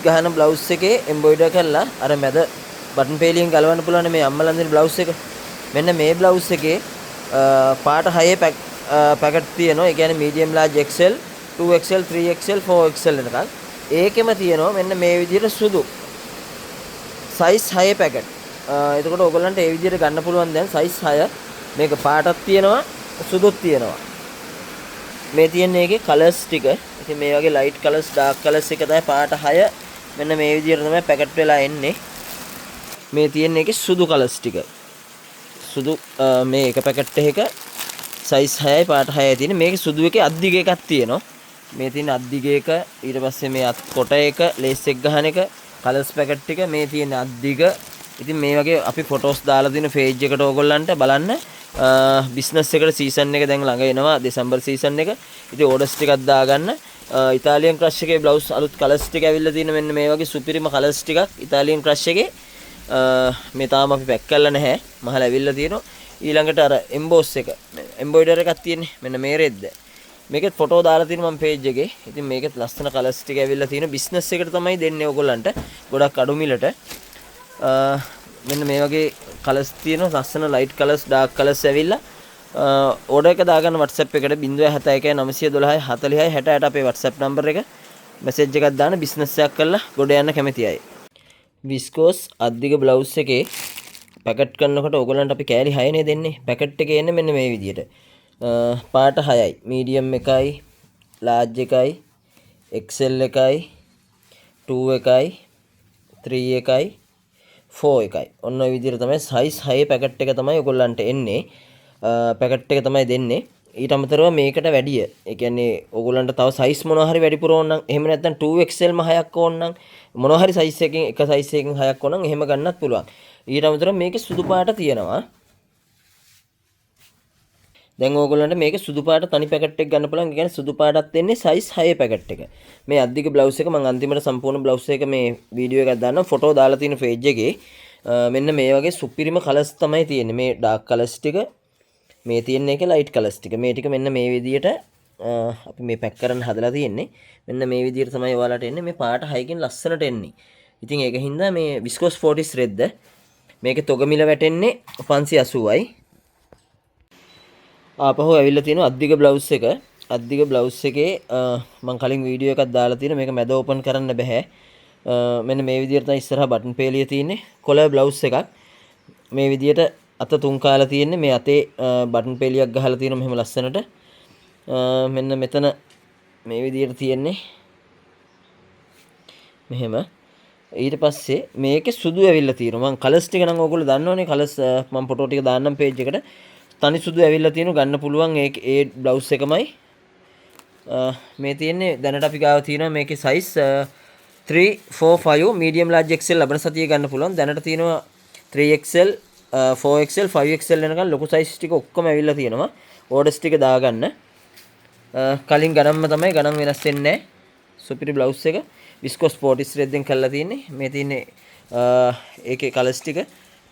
ගහන බ්ලවුස් එකේ එම්බ්‍රොයිඩර් කරලා අර මැද බටන් පේලියෙන් ගලවන්න පුළුවන් මේ අම්මලා අඳින බ්ලවුස් එක. මෙන්න මේ බ්ලවුස් එකේ පාට 6 පැකට් තියෙනවා. ඒ කියන්නේ medium large XL 2XL 3XL 4XL වෙනකන්. ඒකෙම තියෙනවා මෙන්න මේ විදිහට සුදු size 6 පැකට්. එතකොට ඔයගොල්ලන්ට මේ විදිහට ගන්න පුළුවන් දැන් size 6. මේක පාටක් තියෙනවා සුදුත් තියෙනවා. මේ තියෙන එකේ කලර්ස් ටික. ඉතින් මේ වගේ light colors dark colors එක තමයි පාට 6. මෙන්න මේ විදිහට තමයි පැකට් වෙලා එන්නේ. මේ තියෙන එකේ සුදු colors ටික. සුදු මේ එක පැකට් එකක size 6යි පාට 6යි තියෙන. මේකේ සුදු එකේ අද්දිග එකක් තියෙනවා. මේ තියෙන අද්දිග එක ඊට පස්සේ මේ අත් කොට එක ලේස් එක ගහන එක colors පැකට් ටික මේ තියෙන අද්දිග. ඉතින් මේ වගේ අපි ෆොටෝස් දාලා තියෙන page එකට ඕගොල්ලන්ට බලන්න බිස්නස් එකට සීසන් එක දැන් ළඟ එනවා දෙසැම්බර් සීසන් එක. ඉතින් ඕඩර්ස් ටිකක් දාගන්න. ඉතාලියන් ක්‍රෂ් එකේ බ්ලවුස් අලුත් කලර්ස් ටික ඇවිල්ලා තියෙන මෙන්න මේ වගේ සුපිරිම කලර්ස් ටිකක් ඉතාලියන් ක්‍රෂ් එකේ මේ තාම අපි පැක් කරලා නැහැ. මහල ඇවිල්ලා තියෙනවා. ඊළඟට අර එම්බෝස් එක එම්බ්‍රොයිඩර් එකක් තියෙන්නේ මෙන්න මේ රෙද්ද. මේකෙත් ෆොටෝ දාලා තියෙනවා මම page එකේ. ඉතින් මේකෙත් ලස්සන කලර්ස් ටික ඇවිල්ලා තියෙන බිස්නස් එකට තමයි දෙන්නේ ඕගොල්ලන්ට. ගොඩක් අඩු මිලට. මෙන්න මේ වගේ කලර්ස් තියෙනවා ලස්සන ලයිට් කලර්ස් ඩාර්ක් කලර්ස් ඇවිල්ලා ඕඩර් එක දාගන්න WhatsApp එකට 071 912 40 66 අපේ WhatsApp නම්බර් එක මැසේජ් එකක් දාන්න බිස්නස් එකක් කරලා ගොඩ යන්න කැමති අය. විස්කෝස් අද්දිග බ්ලවුස් එකේ පැකට් කරනකොට ඕගොල්ලන්ට අපි කෑලි 6 නේ දෙන්නේ. පැකට් එකේ එන්නේ මෙන්න මේ විදියට. පාට 6යි. මීඩියම් එකයි, ලාර්ජ් එකයි, XL එකයි, 2 එකයි, 3 එකයි, 4 එකයි. ඔන්න ඔය විදිහට තමයි size 6 පැකට් එක තමයි ඔයගොල්ලන්ට එන්නේ. පැකට් එක තමයි දෙන්නේ. ඊට අමතරව මේකට වැඩිය. ඒ කියන්නේ ඔයගොල්ලන්ට තව size මොනවා හරි වැඩිපුර ඕන නම් එහෙම නැත්නම් 2XL ම 6ක් ඕන නම් මොනවා හරි size එකකින් එක size එකකින් 6ක් ඕන නම් එහෙම ගන්නත් පුළුවන්. ඊට අමතරව මේකේ සුදු පාට තියෙනවා. දැන් ඕගොල්ලන්ට මේකේ සුදු පාට තනි පැකට් එකක් ගන්න පුළුවන්. ඒ කියන්නේ සුදු පාටක් දෙන්නේ size 6 පැකට් එක. මේ අද්දික බ්ලවුස් එක මම අන්තිමට සම්පූර්ණ බ්ලවුස් එක මේ වීඩියෝ එකක් දාන්නම්. ෆොටෝ දාලා තියෙන page එකේ මෙන්න මේ වගේ සුපිරිම කලර්ස් තමයි තියෙන්නේ. මේ ඩාර්ක් කලර්ස් ටික මේ තියෙන එකේ ලයිට් කලර්ස් ටික. මේ ටික මෙන්න මේ විදියට අපි මේ පැක් කරන්න හදලා තියෙන්නේ. මෙන්න මේ විදියට තමයි ඔයාලට එන්නේ. මේ පාට 6කින් ලස්සනට එන්නේ. ඉතින් ඒක හින්දා මේ විස්කෝස් 40 රෙද්ද මේකේ තොග මිල වැටෙන්නේ 580යි. ආපහු ඇවිල්ලා තියෙනවා අද්දිග බ්ලවුස් එක. අද්දිග බ්ලවුස් එකේ මම කලින් වීඩියෝ එකක් දාලා තියෙනවා. මේක මැද ඕපන් කරන්න බෑ. මෙන්න මේ විදිහට තමයි ඉස්සරහා බටන් පේලිය තියෙන්නේ. කොලර් බ්ලවුස් එකක්. මේ විදිහට අත තුන් කාලා තියෙන්නේ. මේ අතේ බටන් පේලියක් ගහලා තියෙනවා මෙහෙම ලස්සනට. මෙන්න මෙතන මේ විදිහට තියෙන්නේ. මෙහෙම. ඊට පස්සේ මේකේ සුදු ඇවිල්ලා තියෙනවා. මම කලර්ස් ටික නම් ඕගොල්ලෝ දන්නවනේ. කලර්ස් මම ෆොටෝ ටික දාන්නම් page එකට. තනි සුදු ඇවිල්ලා තියෙනවා ගන්න පුළුවන් ඒ බ්ලවුස් එකමයි. මේ තියෙන්නේ දැනට අපි ගාව තියෙනවා මේකේ size 3 4 5 medium large XL ලබන සතියේ ගන්න පුළුවන්. දැනට තියෙනවා 3XL 4XL 5XL වෙනකන් ලොකු size ටික ඔක්කොම ඇවිල්ලා තියෙනවා. orders ටික දාගන්න. කලින් ගණන්ම තමයි ගණන් වෙනස් වෙන්නේ නැහැ. සුපිරි බ්ලවුස් එක විස්කෝස් 40 රෙද්දෙන් කරලා තියෙන්නේ. මේ තියෙන්නේ ඒකේ කලර්ස් ටික